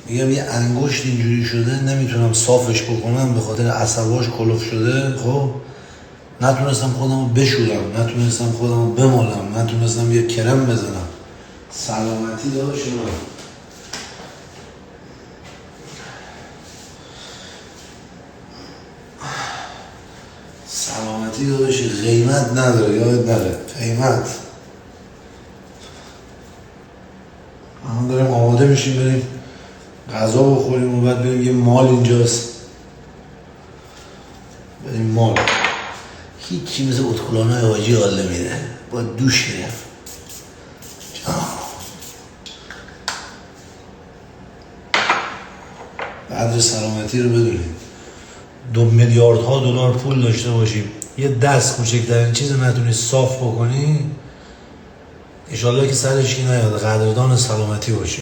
میگم یه انگشت اینجوری شده نمیتونم صافش بکنم به خاطر عصباش کلوف شده. خب نتونستم خودمو بشورم، نتونستم خودمو بمالم، نتونستم یه کرم بزنم. سلامتی داشت من. سلامتی داشت قیمت نداره، یاد نره قیمت. ما داریم آماده میشیم بریم غذا بخوریم و بعد بریم یه مال اینجاست، بریم مال. هیچی مثل اتکلانای حاجی حال نمیده، با دوش گرفت. قدر سلامتی رو بدونیم. 2 میلیاردها دلار پول داشته باشیم، یه دست کوچکترین چیز نتونی صاف بکنی، انشالله که سرش کی نیاد. قدردان سلامتی باشی.